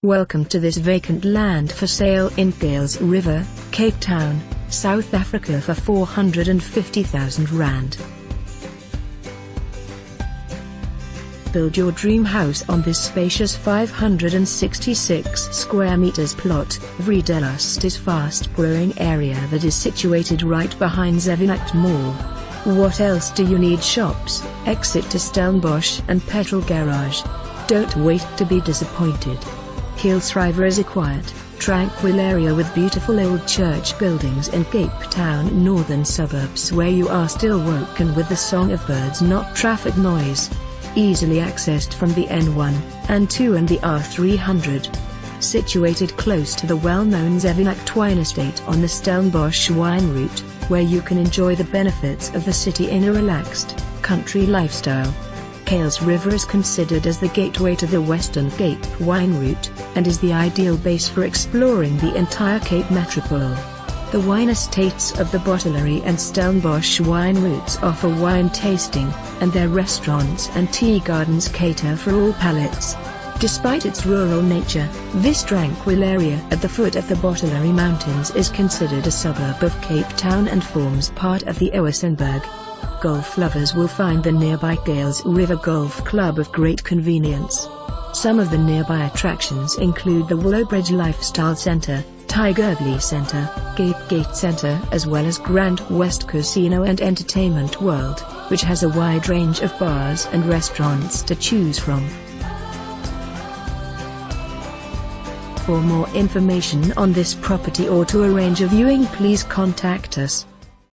Welcome to this vacant land for sale in Gales River, Cape Town, South Africa for R450,000. Build your dream house on this spacious 566 square meters plot. Vredelost is fast-growing area that is situated right behind Zevenhuis Mall. What else do you need? Shops, exit to Stellenbosch and petrol garage. Don't wait to be disappointed. Gales River is a quiet, tranquil area with beautiful old church buildings in Cape Town northern suburbs where you are still woken with the song of birds, not traffic noise. Easily accessed from the N1, N2 and the R300. Situated close to the well-known Zevenhuis Wine Estate on the Stellenbosch wine route, where you can enjoy the benefits of the city in a relaxed, country lifestyle. Gales River is considered as the gateway to the Western Cape wine route, and is the ideal base for exploring the entire Cape metropole. The wine estates of the Bottelery and Stellenbosch wine routes offer wine tasting, and their restaurants and tea gardens cater for all palates. Despite its rural nature, this tranquil area at the foot of the Bottelery Mountains is considered a suburb of Cape Town and forms part of the Owasenberg. Golf lovers will find the nearby Gales River Golf Club of great convenience. Some of the nearby attractions include the Willowbridge Lifestyle Centre, Tygerberg Centre, Cape Gate Centre, as well as Grand West Casino and Entertainment World, which has a wide range of bars and restaurants to choose from. For more information on this property or to arrange a viewing, please contact us.